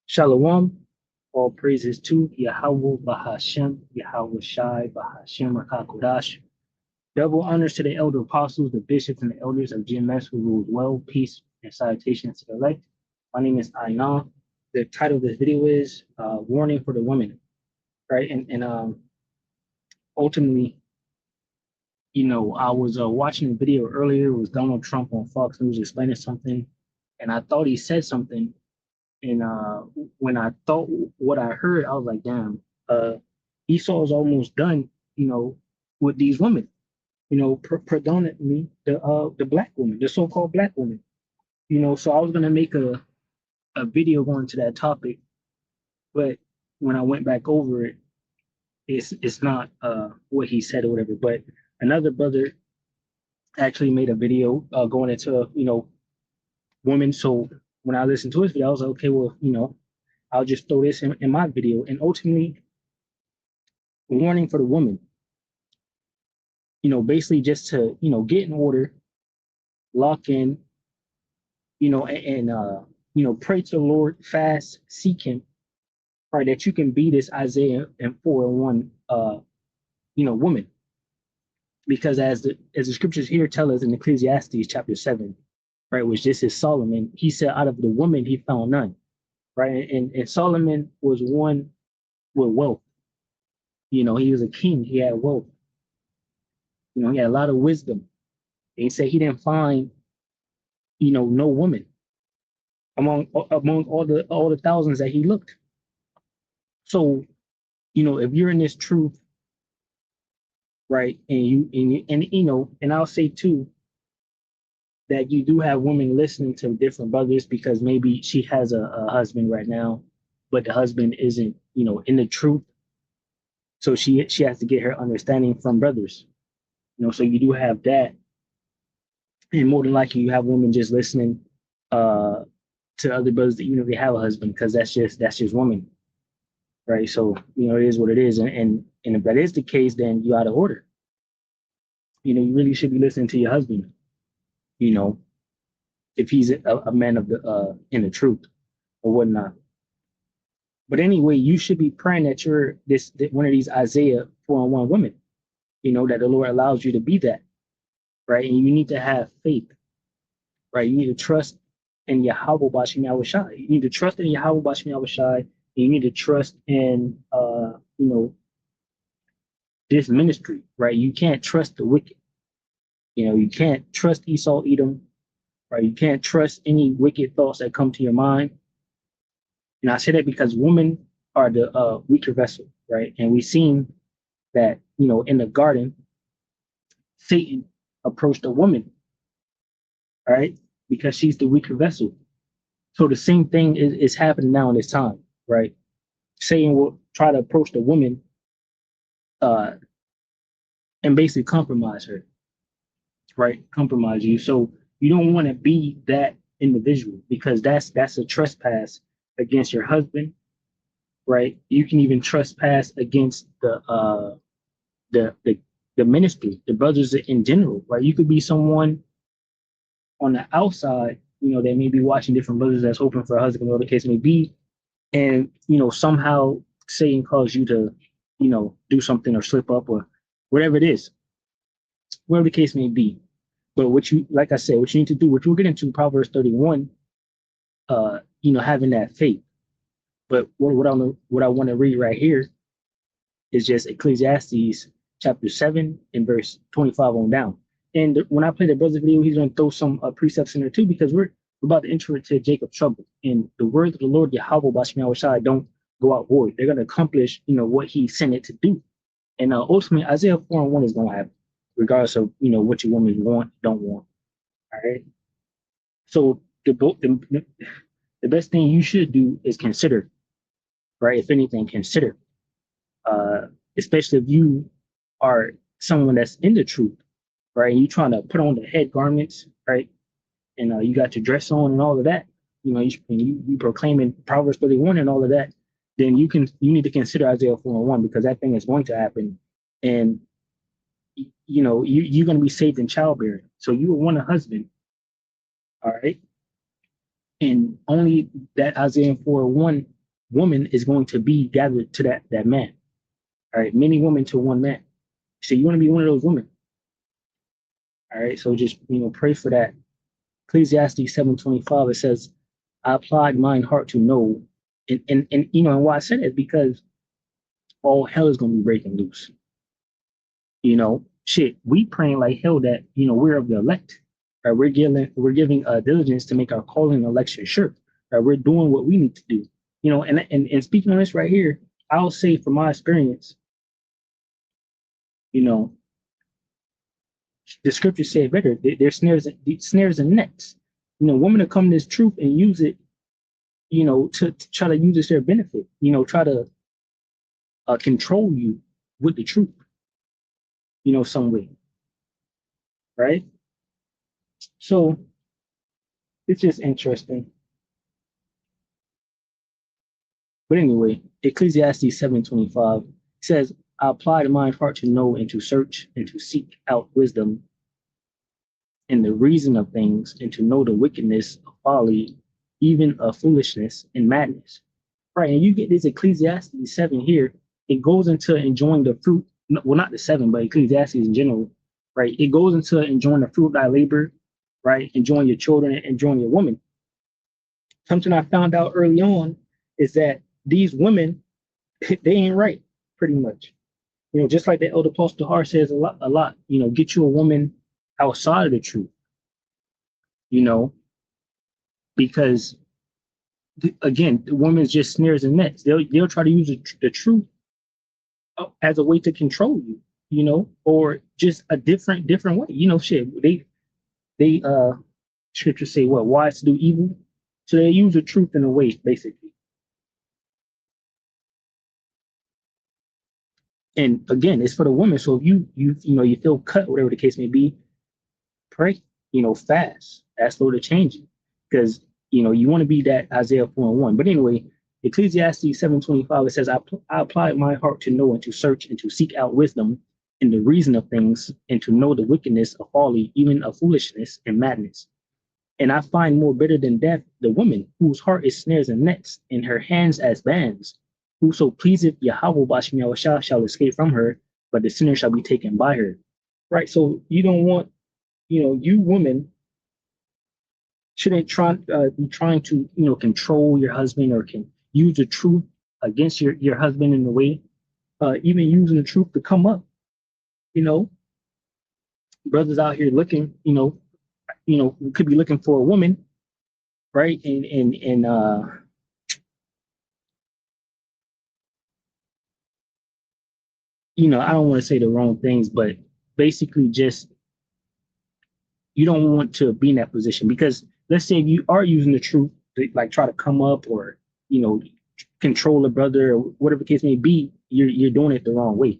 Shalom. All praises to Yahweh Bahashem, Yahweh Shai, Bahashem Rakakodash. Double honors to the elder apostles, the bishops, and the elders of GMS who ruled well. Peace and salutations to the elect. My name is Ainan. The title of this video is Warning for the Women, right? And ultimately, I was watching a video earlier. It was Donald Trump on Fox News explaining something, and I thought he said something. And when I thought what I heard, I was like, damn, Esau is almost done, with these women, predominantly the black women, the so-called black women, So I was gonna make a video going to that topic, but when I went back over it, it's not what he said or whatever. But another brother actually made a video going into women. So when I listened to his video, I was like, okay, well, I'll just throw this in my video. And ultimately, warning for the woman, basically just to, get in order, lock in, and pray to the Lord, fast, seek him, right? That you can be this Isaiah and 4:1, woman. Because as the scriptures here tell us in Ecclesiastes chapter 7, right, which this is Solomon, he said, out of the woman he found none, right? And Solomon was one with wealth. He was a king, he had wealth. He had a lot of wisdom. And he said he didn't find, no woman among all the thousands that he looked. So, if you're in this truth, right, and I'll say too that you do have women listening to different brothers because maybe she has a husband right now, but the husband isn't, in the truth. So she has to get her understanding from brothers. So you do have that. And more than likely you have women just listening to other brothers that they have a husband, because that's just woman. Right. So, it is what it is. And if that is the case, then you're out of order. You really should be listening to your husband, you know, if he's a man of the in the truth or whatnot. But anyway, you should be praying that you're that one of these Isaiah 4:1 women, that the Lord allows you to be that, right? And you need to have faith, right? You need to trust in Yahweh Bashim Yahushai. You need to trust in Yahweh Bashim Yahushai. You need to trust in this ministry, right? You can't trust the wicked. You can't trust Esau, Edom, right? You can't trust any wicked thoughts that come to your mind. And I say that because women are the weaker vessel, right? And we've seen that, in the garden, Satan approached a woman, right? Because she's the weaker vessel. So the same thing is happening now in this time, right? Satan will try to approach the woman and basically compromise her, right? Compromise you. So you don't want to be that individual, because that's a trespass against your husband, right? You can even trespass against the ministry, the brothers in general, right? You could be someone on the outside, that may be watching different brothers that's hoping for a husband, whatever the case may be, and somehow Satan calls you to, do something or slip up or whatever it is, whatever the case may be. But like I said, what you need to do, which we'll get into Proverbs 31, having that faith. But what I want to read right here is just Ecclesiastes chapter 7 and verse 25 on down. And when I play the brother video, he's going to throw some precepts in there too, because we're about to enter into Jacob's trouble. And the words of the Lord Yahweh Bashmi Awashai don't go out void. They're going to accomplish, what he sent it to do. And ultimately, Isaiah 4:1 is going to happen, regardless of, what your woman want, don't want. All right. So the best thing you should do is consider, right? If anything, consider, especially if you are someone that's in the truth, right? And you trying to put on the head garments, right? And you got your dress on and all of that, you proclaiming Proverbs 31 and all of that, then you need to consider Isaiah 4:1, because that thing is going to happen. And you're going to be saved in childbearing. So you will want a husband, all right? And only that Isaiah 4:1 woman is going to be gathered to that man. All right, many women to one man. So you want to be one of those women. All right, so just pray for that. Ecclesiastes 7:25, it says, I applied mine heart to know. And why I said it is because all hell is gonna be breaking loose. Shit, we praying like hell that we're of the elect. Right? We're giving diligence to make our calling and election sure. Right? We're doing what we need to do. And speaking on this right here, I'll say from my experience, you know, the scriptures say it better. There's snares and nets. Women to come to this truth and use it, to try to use it to their benefit. Try to control you with the truth. Some way, right? So it's just interesting. But anyway, Ecclesiastes 7:25 says, I applied my heart to know and to search and to seek out wisdom and the reason of things and to know the wickedness of folly, even of foolishness and madness. Right. And you get this Ecclesiastes 7 here. It goes into enjoying the fruit. Well, not the 7, but Ecclesiastes in general. Right. It goes into enjoying the fruit of thy labor. Right. Enjoying your children, enjoying your woman. Something I found out early on is that these women, they ain't right, pretty much. Just like the elder Apostle Har says a lot, get you a woman outside of the truth, because again, the woman's just snares and nets. They'll try to use the truth as a way to control you, or just a different way. Shit. They scriptures say what wise to do evil. So they use the truth in a way, basically. And again, it's for the woman. So if you feel cut, whatever the case may be, pray, fast, ask Lord to change you. Because you want to be that Isaiah 4:1. But anyway, Ecclesiastes 7:25, it says, I applied my heart to know and to search and to seek out wisdom and the reason of things, and to know the wickedness of folly, even of foolishness and madness. And I find more bitter than death the woman whose heart is snares and nets, and her hands as bands. Whoso pleaseth Yahweh Bashim Yahushua shall escape from her, but the sinner shall be taken by her. Right. So you don't want, you women shouldn't be trying to, control your husband or can use the truth against your husband in a way, even using the truth to come up. Brothers out here looking, could be looking for a woman, right? And I don't want to say the wrong things, but basically just you don't want to be in that position, because let's say if you are using the truth to like try to come up or control a brother or whatever the case may be, you're doing it the wrong way.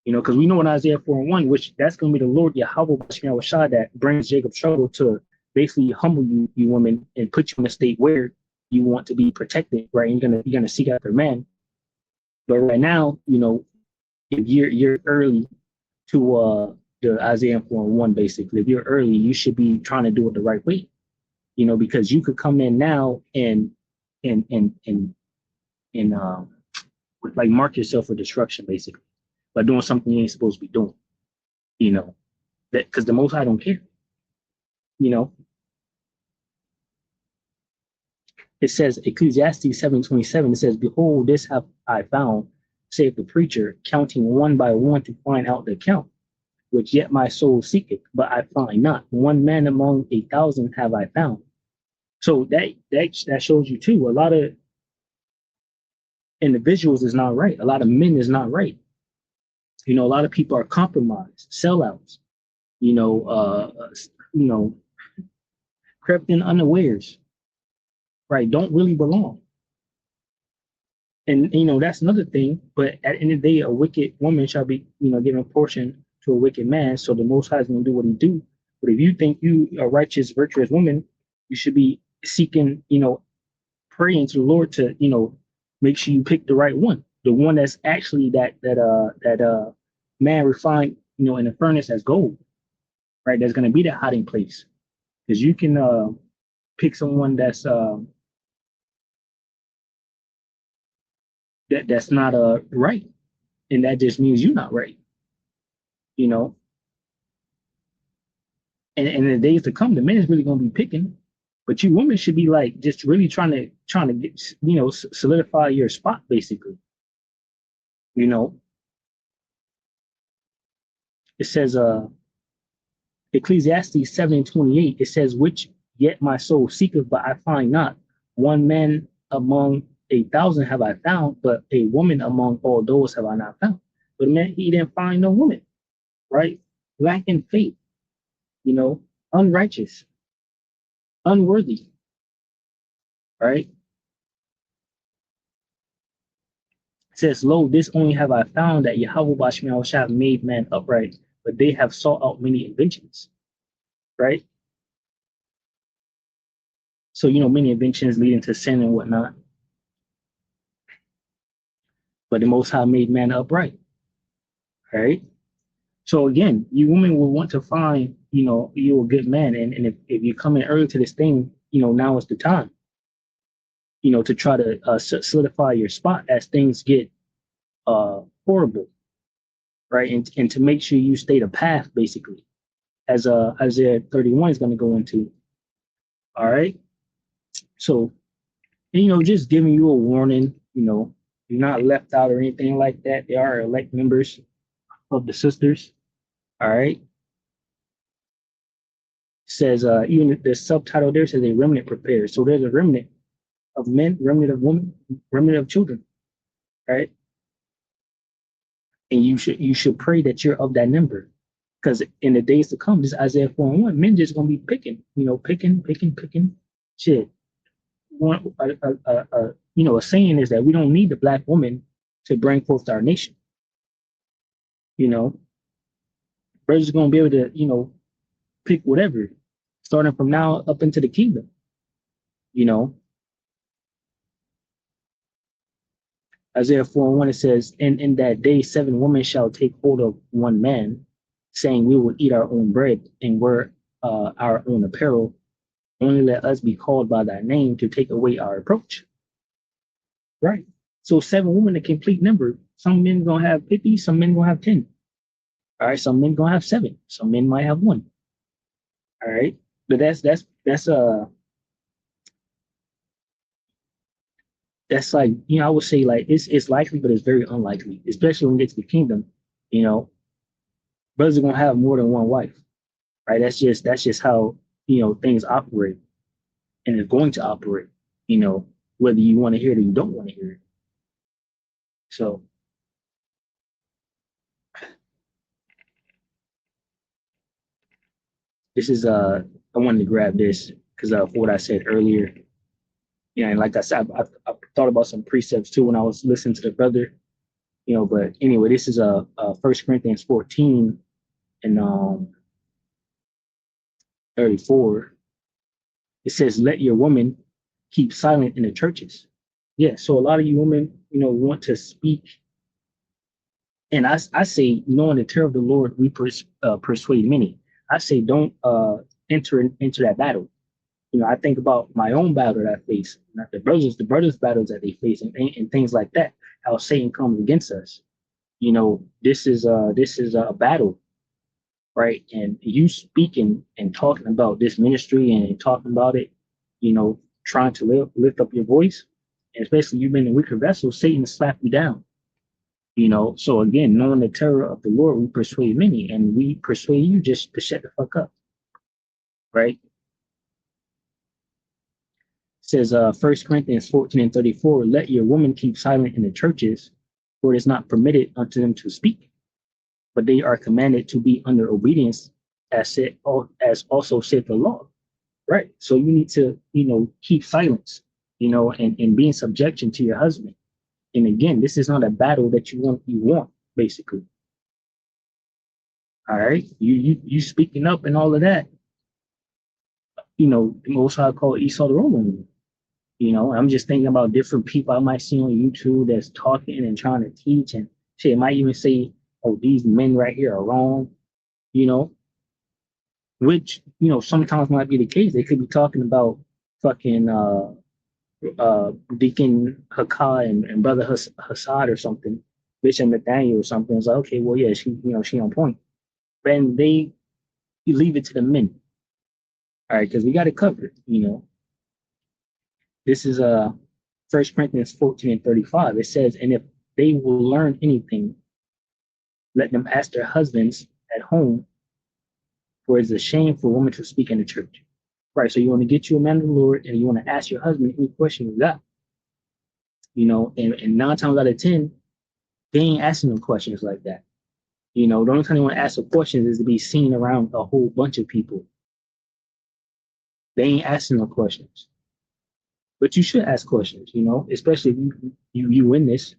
Because we know in Isaiah 4:1, which that's going to be the Lord Yahweh that brings Jacob trouble to basically humble you women, and put you in a state where you want to be protected, right? You're gonna seek after man. But right now, if you're early to the Isaiah 4:1, basically, if you're early, you should be trying to do it the right way, because you could come in now and like mark yourself for destruction, basically, by doing something you ain't supposed to be doing, that because the Most High don't care, It says Ecclesiastes 7:27, it says, behold, this have I found, saith the preacher, counting one by one to find out the count, which yet my soul seeketh, but I find not. One man among 1,000 have I found. So that shows you too, a lot of individuals is not right. A lot of men is not right. A lot of people are compromised, sellouts, crept in unawares, right? Don't really belong. And that's another thing. But at the end of the day, a wicked woman shall be, given portion to a wicked man. So the Most High is going to do what he do. But if you think you a righteous, virtuous woman, you should be seeking, praying to the Lord to, make sure you pick the right one, the one that's actually that man refined, in the furnace as gold, right? That's going to be that hiding place, because you can pick someone that's that's not right, and that just means you're not right. You know, and in the days to come, the men is really gonna be picking, but you women should be like just really trying to get solidify your spot basically. You know, it says Ecclesiastes 7:28, it says, which yet my soul seeketh, but I find not. One man among 1,000 have I found, but a woman among all those have I not found. But man, he didn't find no woman, right? Lacking faith, you know, unrighteous, unworthy, right? It says, lo, this only have I found that Yahweh Bashmiel shall have made man upright, but they have sought out many inventions, right? So, many inventions leading to sin and whatnot. But the Most High made man upright, right? So again, you women will want to find, you a good man. And if you come in early to this thing, now is the time, to try to solidify your spot as things get horrible, right? And to make sure you stay the path, basically, as Isaiah 31 is going to go into. All right. So, just giving you a warning, you're not left out or anything like that. They are elect members of the sisters. All right. Says even the subtitle there says a remnant prepared. So there's a remnant of men, remnant of women, remnant of children, right? And you should pray that you're of that number, because in the days to come, this Isaiah 4:1, men just gonna be picking, picking shit. One, a saying is that we don't need the black woman to bring forth our nation. Brothers are gonna be able to, pick whatever, starting from now up into the kingdom. Isaiah 4:1, it says, and in that day 7 women shall take hold of one man, saying, we will eat our own bread and wear our own apparel. Only let us be called by thy name to take away our reproach. Right. So 7 women, a complete number. Some men gonna have 50, some men gonna have 10. All right, some men gonna have 7, some men might have 1. All right. But that's like, I would say like it's likely, but it's very unlikely, especially when you get to the kingdom. Brothers are gonna have more than one wife, right? That's just how things operate, and it's going to operate. Whether you want to hear it or you don't want to hear it. So this is I wanted to grab this because of what I said earlier. And like I said, I thought about some precepts too when I was listening to the brother. But anyway, this is 1 Corinthians 14 and 34. It says, let your women keep silent in the churches. Yeah, so a lot of you women, want to speak. And I say, knowing the terror of the Lord, we persuade many. I say, don't enter into that battle. I think about my own battle that I face, not the brothers' battles that they face, and things like that. How Satan comes against us. This is a battle, right? And you speaking and talking about this ministry and talking about it, trying to lift up your voice, and especially you've been a weaker vessel, Satan slap you down. So again, knowing the terror of the Lord, we persuade many, and we persuade you just to shut the fuck up, right? It says 1 Corinthians 14 and 34, let your women keep silent in the churches, for it is not permitted unto them to speak, but they are commanded to be under obedience, as also said the law, right? So you need to, keep silence, and be in subjection to your husband. And again, this is not a battle that you want, basically. All right, you speaking up and all of that. The Most High called Esau the Roman. I'm just thinking about different people I might see on YouTube that's talking and trying to teach, and shit, it might even say, "Oh, these men right here are wrong," which sometimes might be the case. They could be talking about fucking Deacon Hakah and Brother Hassad or something, Bishop Nathaniel or something. It's like, okay, well, yeah, she on point. Then you leave it to the men, all right, because we got it covered. This is 1 Corinthians 14:35. It says, and if they will learn anything, let them ask their husbands at home, for it's a shame for a woman to speak in the church. Right. So you want to get you a man of the Lord and you want to ask your husband any question you got. And 9 times out of 10, they ain't asking them questions like that. The only time they want to ask them questions is to be seen around a whole bunch of people. They ain't asking them questions. But you should ask questions, especially if you win this,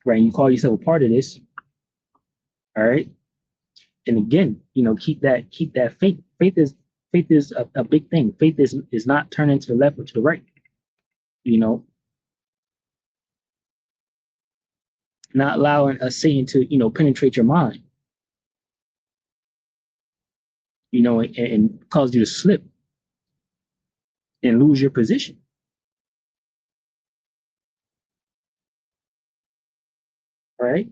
right? You call yourself a part of this, all right? And again, keep that faith. Faith is a big thing. Faith is not turning to the left or to the right. Not allowing a Satan to penetrate your mind, and cause you to slip and lose your position. Right?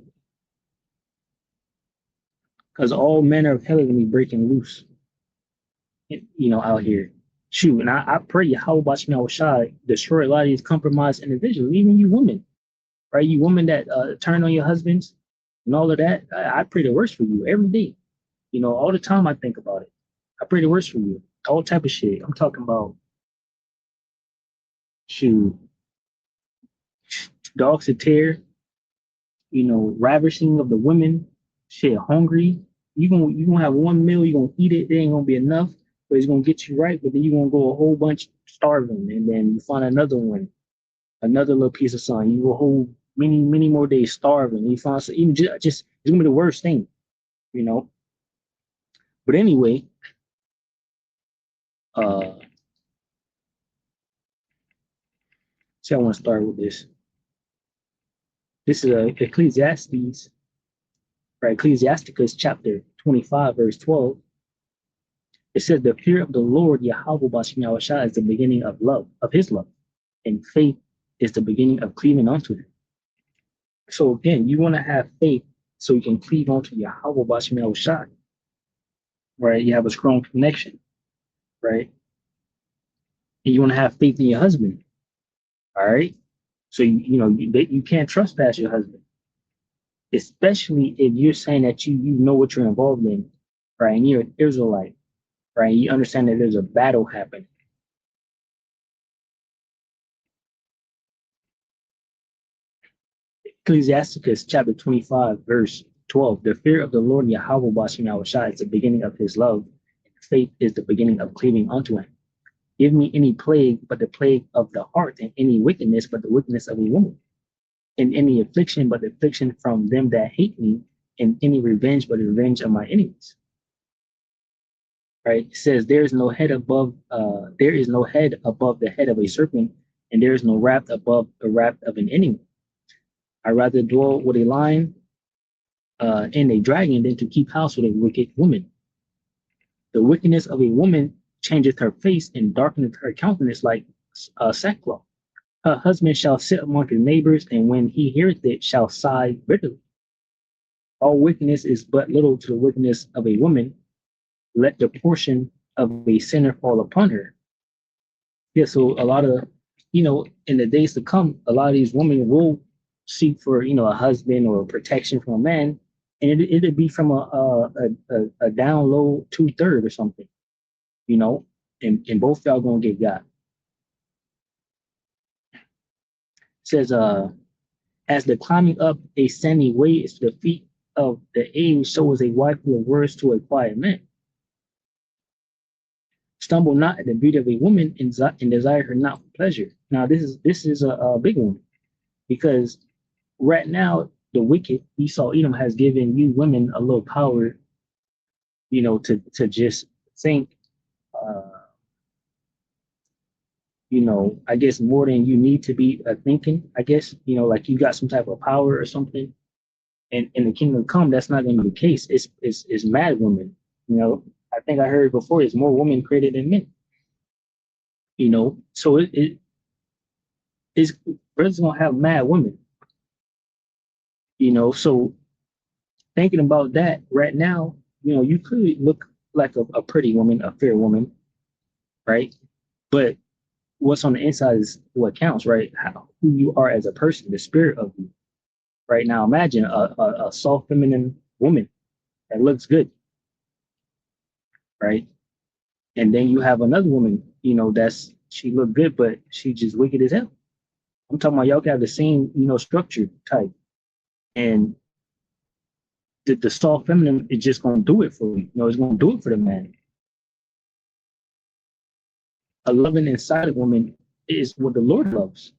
Because all manner of hell is gonna be breaking loose, out here. Shoot, and I pray Yahweh Shai destroy a lot of these compromised individuals, even you women, right? You women that turn on your husbands and all of that. I pray the worst for you every day. All the time I think about it. I pray the worst for you. All type of shit. I'm talking about, shoot, dogs to tear, ravishing of the women, shit, hungry. You gonna have one meal, you gonna eat it, it ain't gonna be enough, but it's gonna get you right, but then you're gonna go a whole bunch starving, and then you find another one, another little piece of sun. You go a whole many more days starving. You find even just it's gonna be the worst thing, But anyway, see, I want to start with this. This is Ecclesiastes, right? Ecclesiasticus chapter 25, verse 12. It says, the fear of the Lord, Yahweh Bashem is the beginning of love, of his love, and faith is the beginning of cleaving unto him. So again, you want to have faith so you can cleave onto Yahweh Bashem, right? You have a strong connection, right? And you want to have faith in your husband, all right? So, you can't trespass your husband, especially if you're saying that you know what you're involved in, right? And you're an Israelite, right? You understand that there's a battle happening. Ecclesiasticus chapter 25, verse 12. The fear of the Lord Yahweh Bashem is the beginning of his love, and faith is the beginning of cleaving unto him. Give me any plague but the plague of the heart, and any wickedness but the wickedness of a woman, and any affliction but the affliction from them that hate me, and any revenge but the revenge of my enemies. Right? It says there is no head above the head of a serpent, and there is no wrath above the wrath of an enemy. I rather dwell with a lion and a dragon than to keep house with a wicked woman. The wickedness of a woman changeth her face and darkeneth her countenance like sackcloth. Her husband shall sit among his neighbors, and when he heareth it, shall sigh bitterly. All wickedness is but little to the wickedness of a woman. Let the portion of a sinner fall upon her. Yeah, so a lot of, in the days to come, a lot of these women will seek for, a husband or protection from a man, and it'd be from a down low 2/3 or something, and both y'all gonna get got. It says, as the climbing up a sandy way is to the feet of the age, so is a wife full of words to a quiet man. Stumble not at the beauty of a woman and desire her not for pleasure. Now, this is a big one, because right now the wicked Esau Edom has given you women a little power, to just think, I guess more than you need to be thinking. I guess like you got some type of power or something. And in the kingdom come, that's not going to be the case. It's mad women. I think I heard before, there's more women created than men. So it's brothers gonna have mad women, so thinking about that right now, you could look like a pretty woman, a fair woman, right? But what's on the inside is what counts, right? Who you are as a person, the spirit of you. Right now, imagine a soft feminine woman that looks good, right? And then you have another woman, that's she look good, but she just wicked as hell. I'm talking about y'all can have the same, structure type, and the soft feminine is just gonna do it for you. It's gonna do it for the man. A loving and silent woman is what the Lord loves,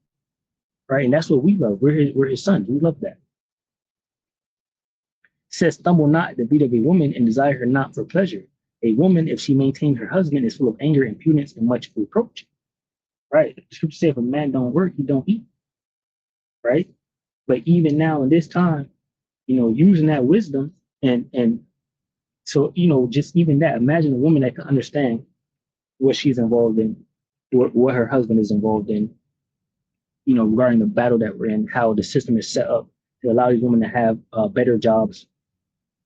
right? And that's what we love. We're his sons. We love that. It says, stumble not at the beat of a woman and desire her not for pleasure. A woman, if she maintain her husband, is full of anger, impudence, and much reproach. Right? The scripture says, if a man don't work, he don't eat. Right? But even now in this time, using that wisdom and so just even that, imagine a woman that can understand what she's involved in, what her husband is involved in, regarding the battle that we're in, how the system is set up to allow these women to have better jobs,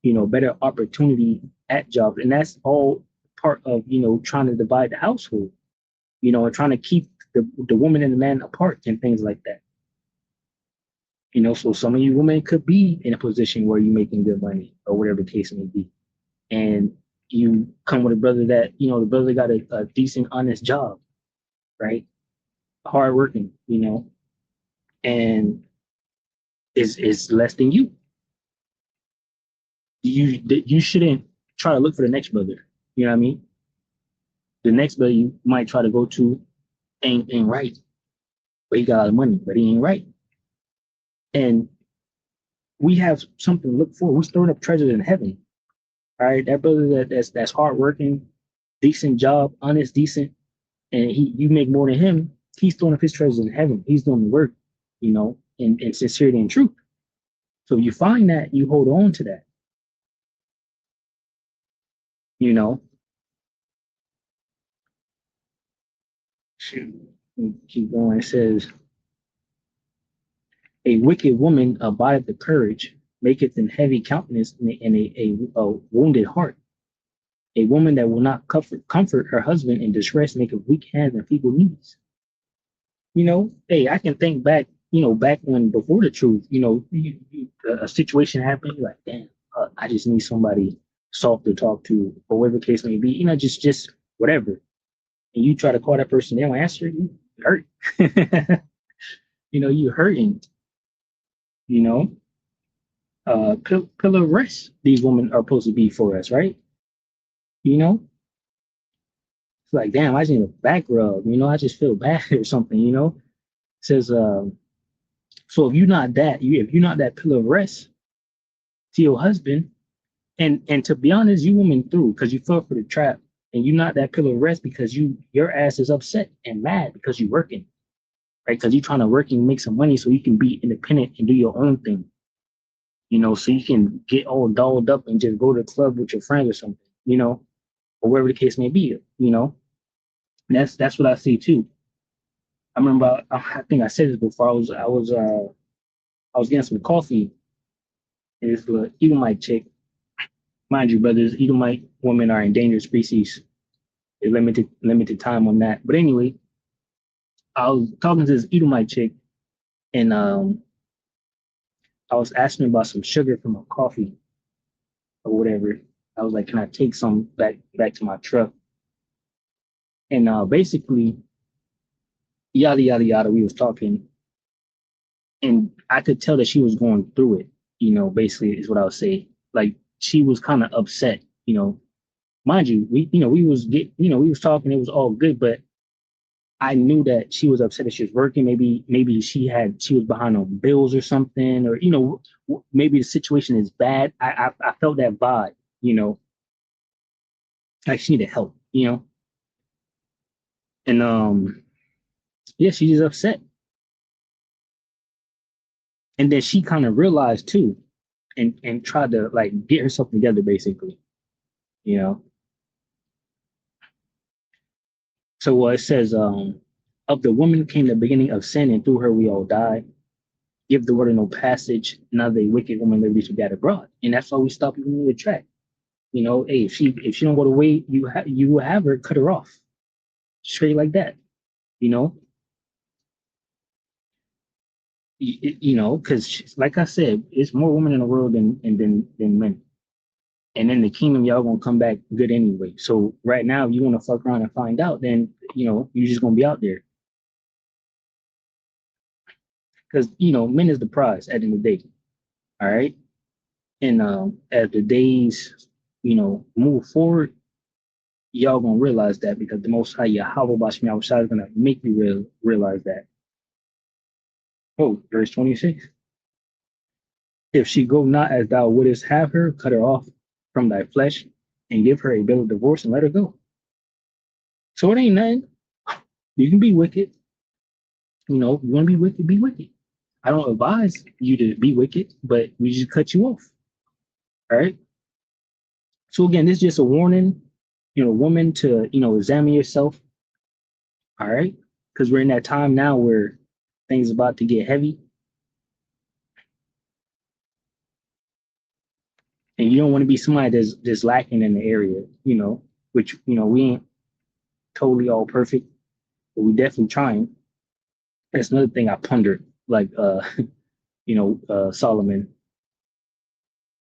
better opportunity at jobs. And that's all part of, trying to divide the household, and trying to keep the woman and the man apart and things like that. So some of you women could be in a position where you're making good money or whatever the case may be. And you come with a brother that, the brother got a decent, honest job, right? Hard working, and is less than you. You shouldn't try to look for the next brother. You know what I mean? The next brother you might try to go to ain't right, but he got a lot of money, but he ain't right. And we have something to look for. We're storing up treasures in heaven. All right, that brother that's hardworking, decent job, honest, decent, and you make more than him. He's storing up his treasures in heaven. He's doing the work, in sincerity and truth. So you find that, you hold on to that, you know. Shoot, keep going. It says, a wicked woman abideth the courage, maketh an heavy countenance and a wounded heart. A woman that will not comfort her husband in distress, maketh weak hands and feeble knees. Hey, I can think back, back when before the truth, a situation happened, you're like, damn, I just need somebody soft to talk to, or whatever the case may be, just whatever. And you try to call that person, they don't answer, you hurt. You hurting, you know. Pillar of rest, these women are supposed to be for us, right? It's like, damn, I just need a back rub, I just feel bad or something. It says, so if you're not that pillar of rest to your husband, and to be honest, you women through because you fell for the trap, and you're not that pillar of rest because your ass is upset and mad because you're working, right? Because you're trying to work and make some money so you can be independent and do your own thing, so you can get all dolled up and just go to the club with your friends or something, or wherever the case may be, And that's what I see too. I remember, I think I said this before. I was getting some coffee, and this little Edomite chick. Mind you, brothers, Edomite women are endangered species. There's limited time on that. But anyway, I was talking to this Edomite chick, and I was asking her about some sugar from my coffee or whatever. I was like, "Can I take some back to my truck?" And basically, yada yada yada. We was talking, and I could tell that she was going through it. Basically, is what I would say. Like she was kind of upset. Mind you, we was talking. It was all good, but I knew that she was upset that she was working. Maybe she was behind on bills or something, or maybe the situation is bad. I felt that vibe, like she needed help, and yeah, she was upset, and then she kind of realized too, and tried to like get herself together, basically, you know. So it says, of the woman came the beginning of sin, and through her we all die. Give the word no passage, neither a wicked woman liberty to get abroad. And that's why we stop people in the track. You know, hey, if she don't go the way you will have her, cut her off. Straight like that. You know, because like I said, it's more women in the world than men. And in the kingdom, y'all gonna come back good anyway. So right now, if you want to fuck around and find out, then you're just gonna be out there because men is the prize at the end of the day. All right, and as the days move forward, y'all gonna realize that because the Most High Yahweh Bashmi Awashai is gonna make you realize that. Oh, verse 26. If she go not as thou wouldest have her, cut her off from thy flesh, and give her a bill of divorce and let her go. So it ain't nothing. You can be wicked. You want to be wicked, be wicked. I don't advise you to be wicked, but we just cut you off. All right. So again, this is just a warning, woman, to examine yourself. All right, because we're in that time now where things about to get heavy, and you don't want to be somebody that's just lacking in the area. Which we ain't totally all perfect, but we definitely trying. That's another thing I pondered, like Solomon.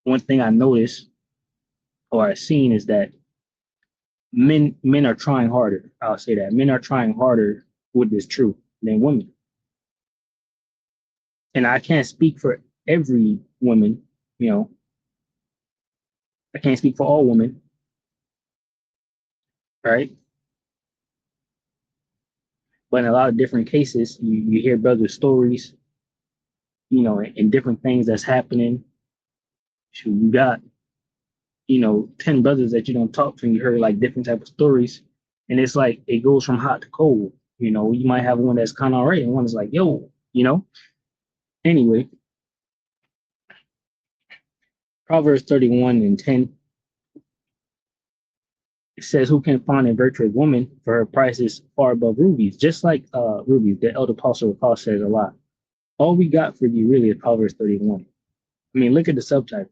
One thing I noticed or I've seen is that men are trying harder. I'll say that men are trying harder with this truth than women. And I can't speak for every woman, you know, I can't speak for all women, right? But in a lot of different cases, you hear brothers' stories, and different things that's happening. So you got, 10 brothers that you don't talk to, and you heard like different type of stories. And it's like it goes from hot to cold. You might have one that's kind of all right, and one is like, yo. Anyway, Proverbs 31 and 10, it says, who can find a virtuous woman, for her price is far above rubies. Just like rubies, the elder apostle Paul says a lot. All we got for you really is Proverbs 31. I mean, look at the subtitle.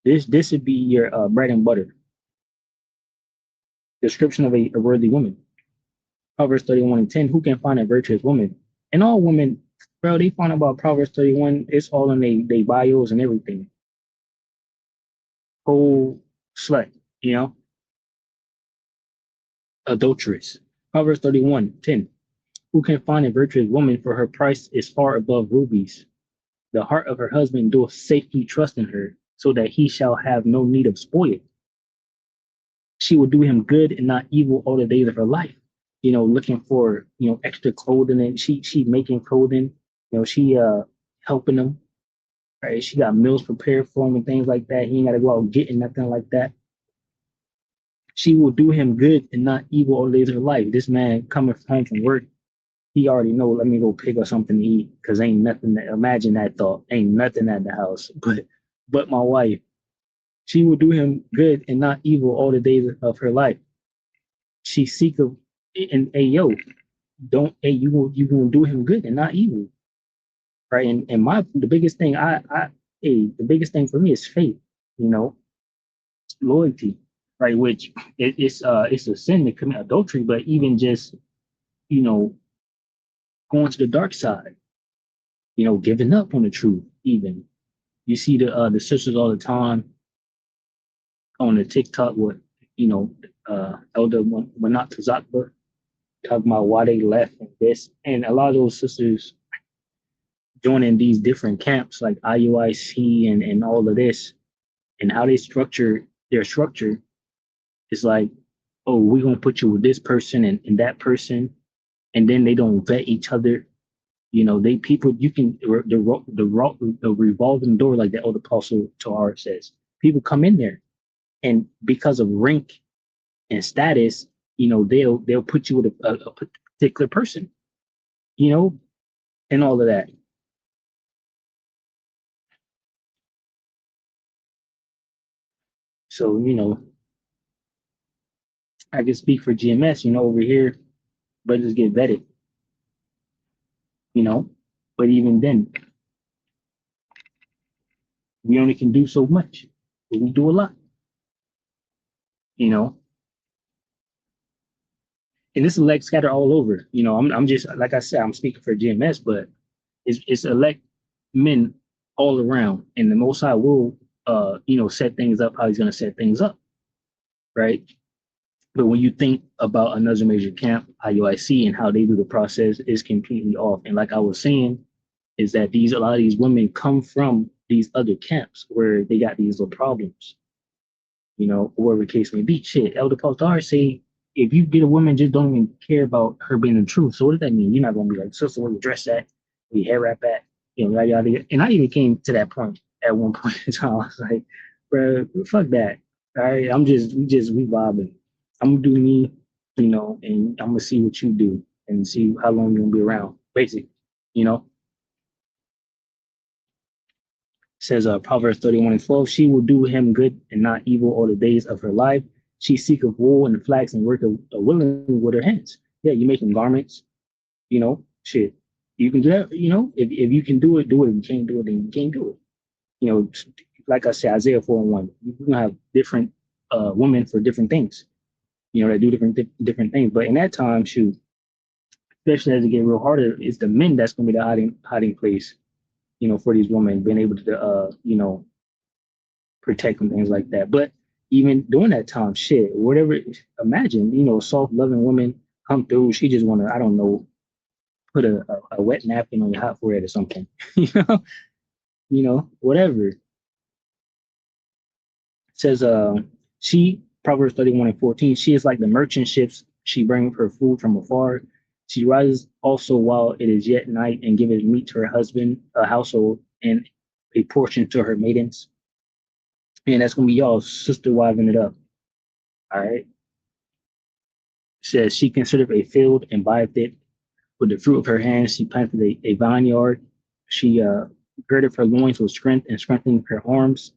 This would be your bread and butter description of a worthy woman. Proverbs 31 and 10, who can find a virtuous woman? And all women, bro, they find about Proverbs 31, it's all in they bios and everything. Whole slut, adulteress. Proverbs 31 10, who can find a virtuous woman, for her price is far above rubies? The heart of her husband doeth safely trust in her, so that he shall have no need of spoil. She will do him good and not evil all the days of her life. Looking for extra clothing, and she making clothing. She helping him. Right? She got meals prepared for him and things like that. He ain't got to go out getting nothing like that. She will do him good and not evil all the days of her life. This man coming home from work, he already know. Let me go pick up something to eat, cause ain't nothing. Imagine that thought. Ain't nothing at the house, but my wife. She will do him good and not evil all the days of her life. She seeketh, and hey yo, don't hey you gonna do him good and not evil, right? And the biggest thing the biggest thing for me is faith, you know, loyalty, right? Which it's a sin to commit adultery, but even just you know going to the dark side, giving up on the truth. Even you see the sisters all the time on the TikTok with Elder Manat Tazakba talking about why they left and this, and a lot of those sisters joining these different camps like IUIC and all of this, and how they structure their structure is like, oh, we're gonna put you with this person and that person, and then they don't vet each other. They people you can the revolving door, like the old apostle Torah says. People come in there, and because of rank and status, they'll put you with a particular person, you know, and all of that. So I can speak for GMS, over here, brothers get vetted, you know, but even then, we only can do so much, but we do a lot, you know, and this elect scatter all over, I'm just, like I said, I'm speaking for GMS, but it's elect men all around, and the Most High will, set things up how he's going to set things up, right? But when you think about another major camp, IUIC, and how they do the process is completely off. And like I was saying, is that a lot of these women come from these other camps where they got these little problems, or whatever the case may be. Shit, Elder Pastor say, if you get a woman, just don't even care about her being the truth. So what does that mean? You're not gonna be like, sister, where you dress at, where you hair wrap at, yada yada. And I even came to that point at one point in time. I was like, bro, fuck that. All right, we vibing. I'm gonna do me, and I'm gonna see what you do and see how long you're gonna be around. Basic, you know. Says Proverbs 31:12, she will do him good and not evil all the days of her life. She seeketh wool and flax and worketh willingly with her hands. Yeah, you making garments, shit. You can do that, if you can do it, do it. If you can't do it, then you can't do it. Like I said, Isaiah 4:1, you're gonna have different women for different things, that do different things. But in that time, shoot, especially as it get real harder, it's the men that's gonna be the hiding place, for these women being able to protect and things like that. But even during that time, shit, whatever, imagine, soft loving woman come through, she just wanna, I don't know, put a wet napkin on your hot forehead or something, whatever. It says she, Proverbs 31:14, she is like the merchant ships, she brings her food from afar. She rises also while it is yet night and giveth meat to her husband, a household, and a portion to her maidens. And that's gonna be y'all sister wiving it up. All right. It says she considered a field and buyeth it with the fruit of her hands. She planted a vineyard. She girded her loins with strength and strengthened her arms.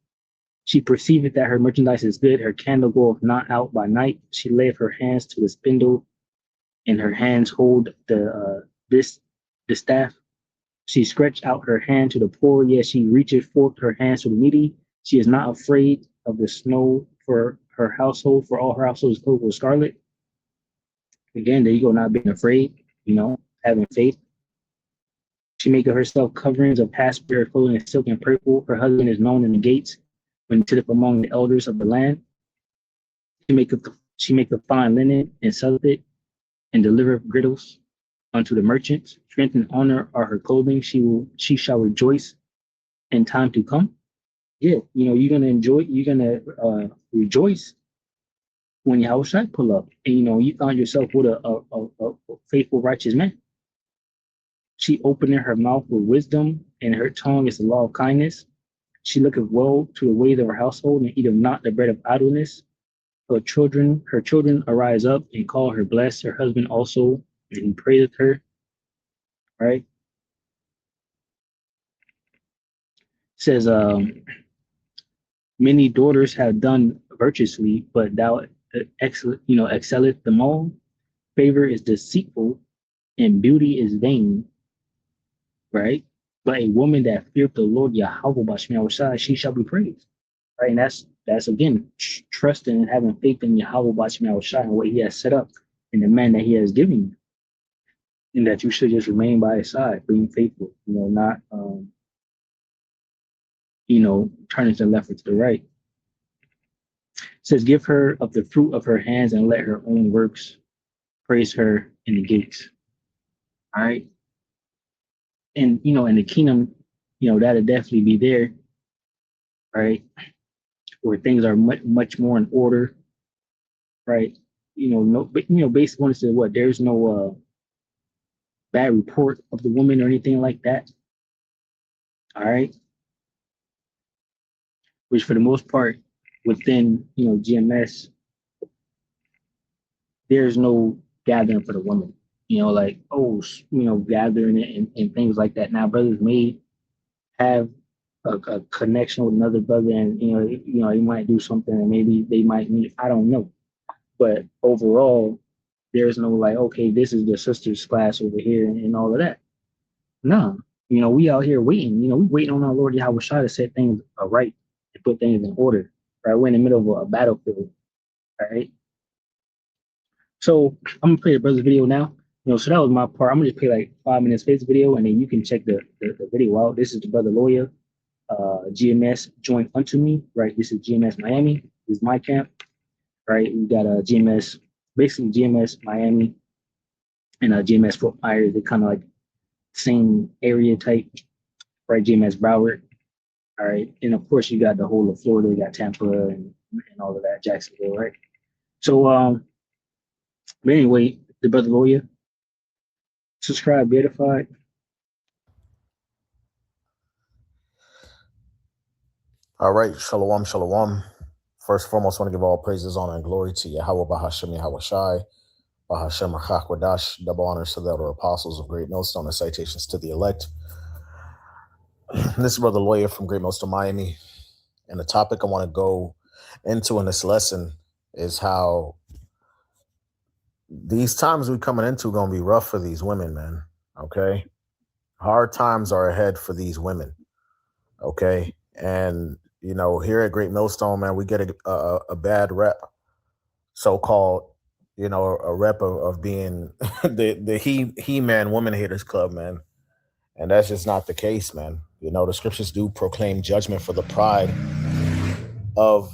She perceiveth that her merchandise is good. Her candle goeth not out by night. She layeth her hands to the spindle, and her hands hold the staff. She stretched out her hand to the poor. Yes, she reacheth forth her hands to the needy. She is not afraid of the snow for her household, for all her household is clothed with scarlet. Again, there you go, not being afraid, having faith. She maketh herself coverings of pasture, clothing in silk and purple. Her husband is known in the gates when he sitteth among the elders of the land. She maketh fine linen and selleth it, and delivereth girdles unto the merchants. Strength and honor are her clothing. She shall rejoice in time to come. Yeah, you're gonna enjoy. You're gonna rejoice when Yahushua pull up, and you find yourself with a faithful, righteous man. She opened her mouth with wisdom, and her tongue is the law of kindness. She looketh well to the ways of her household, and eateth not the bread of idleness. Her children arise up and call her blessed. Her husband also, and he praiseth her. Right? Says, many daughters have done virtuously, but thou excelleth them all. Favor is deceitful, and beauty is vain. Right? But a woman that feareth the Lord Yahweh, she shall be praised. Right? And that's again trusting and having faith in Yahweh and what He has set up in the man that He has given you, and that you should just remain by His side, being faithful. Not turning to the left or to the right. It says, give her of the fruit of her hands and let her own works praise her in the gates. All right. And, in the kingdom, that'll definitely be there. Right. Where things are much, much more in order. Right. No, but, basically, want to say what? There's no bad report of the woman or anything like that. All right. Which for the most part, within, GMS, there's no gathering for the woman. Like, gathering and things like that. Now, brothers may have a connection with another brother, and he might do something, and maybe they might meet. I don't know, But overall, there's no like, okay, this is the sisters class over here and all of that. No, we out here waiting. We waiting on our Lord Yahweh Shai to set things right and put things in order. Right, we're in the middle of a battlefield. All right. So I'm gonna play the brother's video now. So that was my part. I'm gonna just play like 5 minutes of his video, and then you can check the video out. This is the brother lawyer, GMS joined unto me. Right, this is GMS Miami. This is my camp. Right, we got a GMS, basically GMS Miami and GMS Fort Myers. They're kind of like same area type. Right, GMS Broward. All right, and of course you got the whole of Florida. You got Tampa and all of that, Jacksonville. Right. So but anyway, the brother lawyer, subscribe, be edified. All right, shalom, shalom. First and foremost, I want to give all praises, honor, and glory to Yahweh Bahashem Yahweh Shai, Bahashem Rachak double honors to the other apostles of Great Millstone and citations to the elect. This is Brother Lawyer from Great Millstone, Miami. And the topic I want to go into in this lesson is how these times we're coming into are going to be rough for these women, man. Okay? Hard times are ahead for these women. Okay? And here at Great Millstone, man, we get a bad rep, so-called, a rep of being the he-man woman haters club, man. And that's just not the case, man. The scriptures do proclaim judgment for the pride of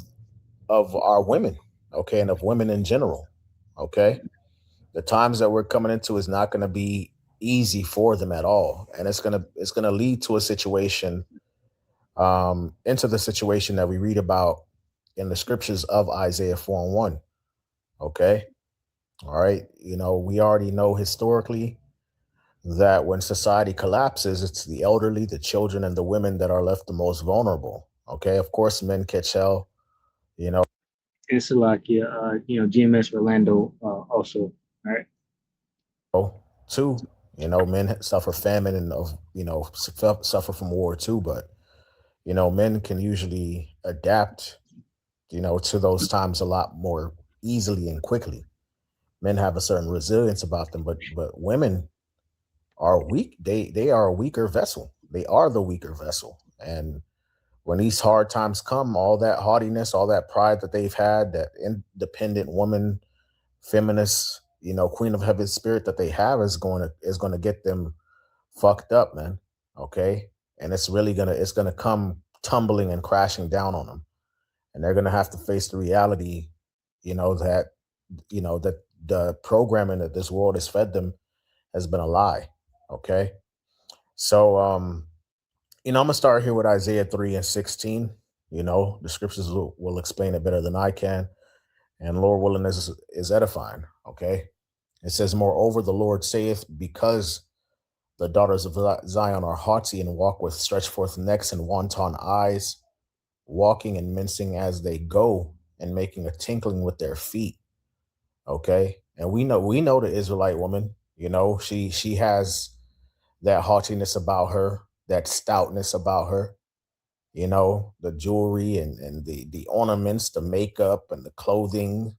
our women, okay, and of women in general, okay? The times that we're coming into is not going to be easy for them at all, and it's gonna lead to a situation, into the situation that we read about in the scriptures of Isaiah 4:1. Okay, all right. We already know historically that when society collapses, it's the elderly, the children, and the women that are left the most vulnerable. Okay, of course, men catch hell. And Salakia, GMS Orlando also. All right. Too, men suffer famine and suffer from war too, but men can usually adapt, to those times a lot more easily and quickly. Men have a certain resilience about them, but women are weak. They are a weaker vessel. They are the weaker vessel. And when these hard times come, all that haughtiness, all that pride that they've had, that independent woman, feminist, queen of heaven spirit that they have is going to get them fucked up, man. Okay. And it's gonna come tumbling and crashing down on them. And they're gonna have to face the reality, that the programming that this world has fed them has been a lie. Okay. So I'm gonna start here with Isaiah 3:16. The scriptures will explain it better than I can. And Lord willing is edifying. Okay. It says, moreover, the Lord saith, because the daughters of Zion are haughty and walk with stretched forth necks and wanton eyes, walking and mincing as they go and making a tinkling with their feet. Okay. And we know the Israelite woman, she has that haughtiness about her, that stoutness about her, the jewelry and the ornaments, the makeup and the clothing,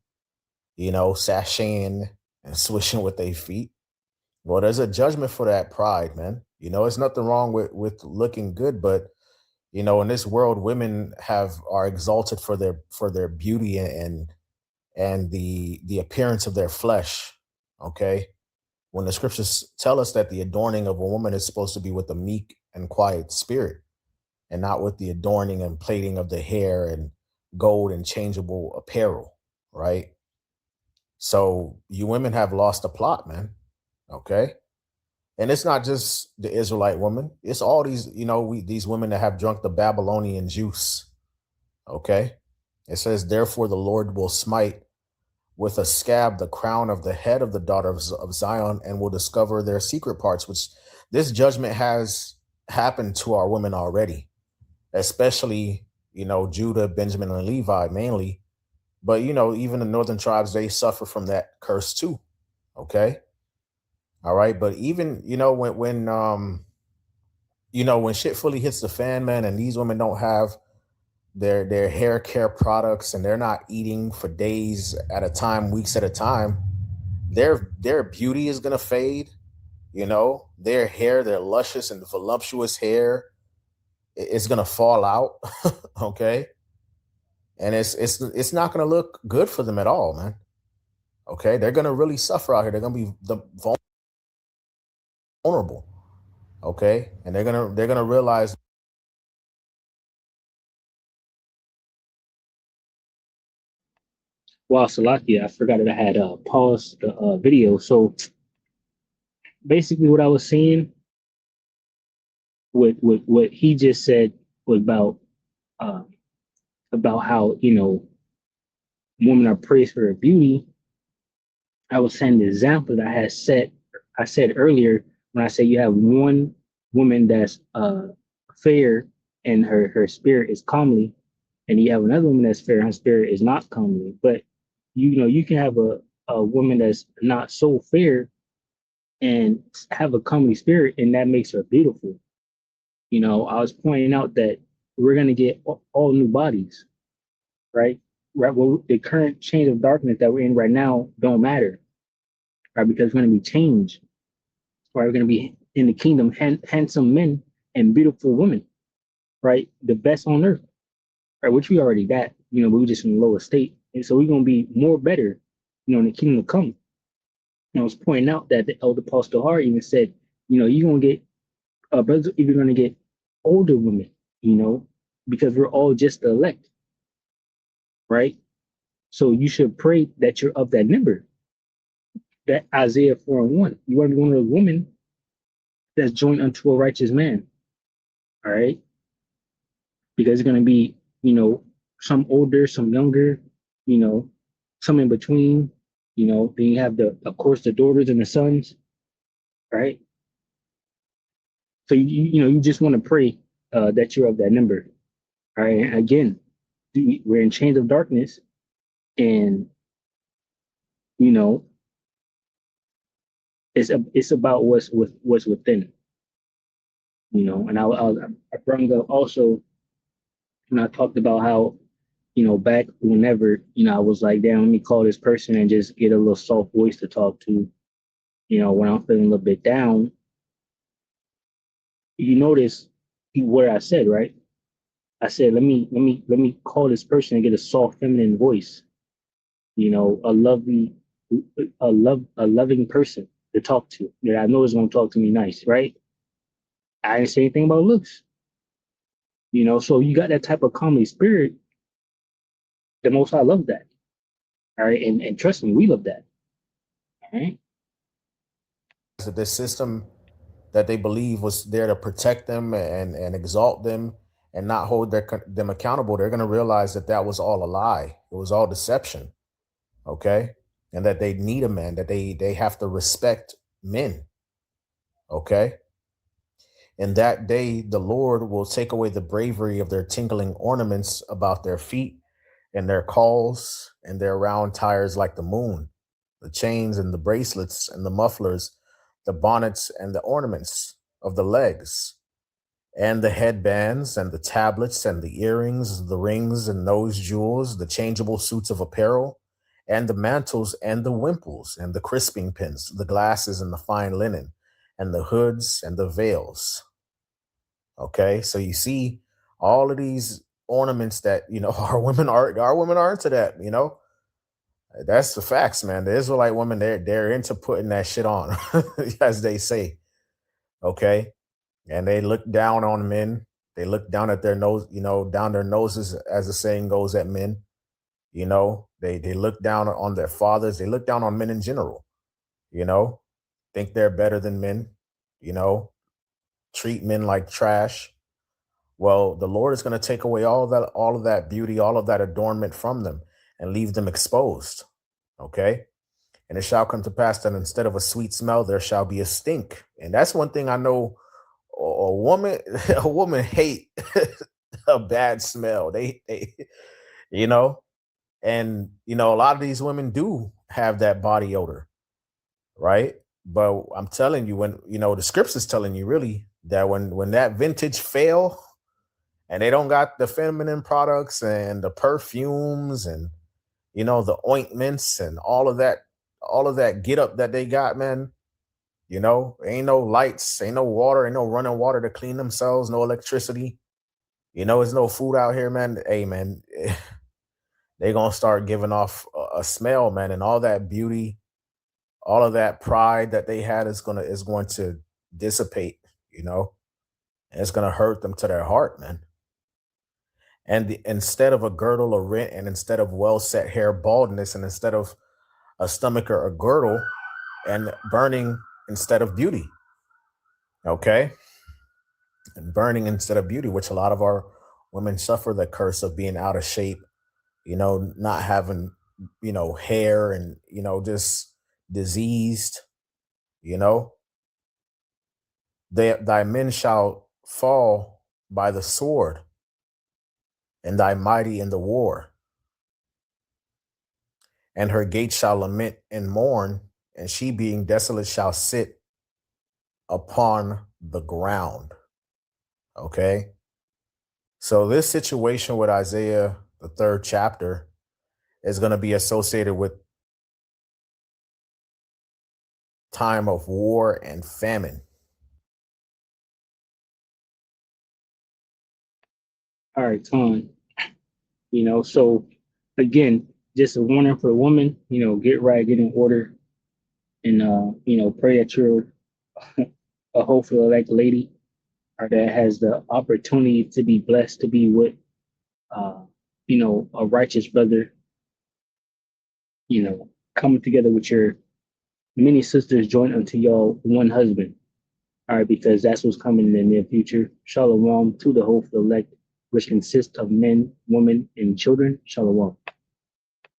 sashaying and swishing with their feet. Well, there's a judgment for that pride, man. It's nothing wrong with looking good, but in this world, women are exalted for their beauty and the appearance of their flesh. Okay. When the scriptures tell us that the adorning of a woman is supposed to be with a meek and quiet spirit and not with the adorning and plating of the hair and gold and changeable apparel, right? So you women have lost the plot, man. Okay. And it's not just the Israelite woman. It's all these, these women that have drunk the Babylonian juice. Okay. It says, therefore the Lord will smite with a scab the crown of the head of the daughters of Zion and will discover their secret parts, which this judgment has happened to our women already, especially, Judah, Benjamin, and Levi mainly. But, even the northern tribes, they suffer from that curse too. Okay. All right. But even, when shit fully hits the fan, man, and these women don't have their hair care products, and they're not eating for days at a time, weeks at a time, their beauty is gonna fade. You know, their hair, their luscious and voluptuous hair, is gonna fall out. Okay, and it's not gonna look good for them at all, man. Okay, they're gonna really suffer out here. They're gonna be vulnerable. Okay, and they're gonna realize. Wow, Salakia, I forgot that I had paused the video. So basically, what I was saying with what he just said was uh, about how women are praised for their beauty. I was saying the example that I said earlier when I said you have one woman that's fair and her spirit is comely, and you have another woman that's fair and her spirit is not comely. But you can have a woman that's not so fair and have a comely spirit, and that makes her beautiful. I was pointing out that we're gonna get all new bodies, right? Right. Well, the current change of darkness that we're in right now don't matter, right? Because we're gonna be changed. Right? We're gonna be in the kingdom, handsome men and beautiful women, right? The best on earth, right? Which we already got, but we just in the lower state, and so we're gonna be more better, in the kingdom to come. And I was pointing out that the elder Apostle Hart even said, you're gonna get brothers, you're gonna get older women, because we're all just the elect, right? So you should pray that you're of that number. That Isaiah 4:1. You want to be one of those women that's joined unto a righteous man. All right. Because it's gonna be, some older, some younger, some in between, then you have of course the daughters and the sons, right? So you just want to pray that you're of that number. All right. And again, we're in chains of darkness, and it's about what's within, and I brought up also when I talked about how, back whenever, I was like, damn, let me call this person and just get a little soft voice to talk to, when I'm feeling a little bit down. You notice what I said, right? I said, let me call this person and get a soft feminine voice, a loving person to talk to that I know is going to talk to me nice, right? I didn't say anything about looks, so you got that type of comedy spirit. The most I love that. All right. And trust me, we love that. All right. This system that they believe was there to protect them and exalt them and not hold them accountable, they're going to realize that that was all a lie. It was all deception. Okay. And that they need a man, that they have to respect men. Okay. And that day, the Lord will take away the bravery of their tinkling ornaments about their feet and their calls and their round tires like the moon, the chains and the bracelets and the mufflers, the bonnets and the ornaments of the legs, and the headbands and the tablets and the earrings, the rings and nose jewels, the changeable suits of apparel, and the mantles and the wimples and the crisping pins, the glasses and the fine linen, and the hoods and the veils. Okay, so you see all of these ornaments that our women are into that. That's the facts, man. The Israelite women, they're into putting that shit on, as they say. Okay, and they look down on men. They look down at their nose, down their noses, as the saying goes, at men. They look down on their fathers. They look down on men in general. You know, think they're better than men. You know, treat men like trash. Well, the Lord is going to take away all of that beauty, all of that adornment from them, and leave them exposed. Okay. And it shall come to pass that instead of a sweet smell, there shall be a stink. And that's one thing I know a woman, a woman hate a bad smell. They, you know, and a lot of these women do have that body odor, right? But I'm telling you, when the scriptures telling you really that when that vintage fail and they don't got the feminine products and the perfumes and the ointments and all of that get up that they got, man. Ain't no lights, ain't no water, ain't no running water to clean themselves, no electricity. There's no food out here, man. Hey, man, they gonna start giving off a smell, man, and all that beauty, all of that pride that they had is going to dissipate, and it's gonna hurt them to their heart, man. And instead of a girdle or rent, and instead of well set hair baldness, and instead of a stomach or a girdle, and burning instead of beauty, okay, and burning instead of beauty, which a lot of our women suffer the curse of being out of shape, not having, hair, and, just diseased, you know, thy men shall fall by the sword, and thy mighty in the war, and her gates shall lament and mourn, and she being desolate shall sit upon the ground. Okay. So this situation with Isaiah, the third chapter, is going to be associated with time of war and famine. All right, Tom. So again, just a warning for the woman, get right, get in order, and pray that you're a hopeful elect lady, or that has the opportunity to be blessed to be with a righteous brother, coming together with your many sisters joined unto y'all one husband. All right, because that's what's coming in the near future. Shalom to the hopeful elect, which consists of men, women, and children. Shalom.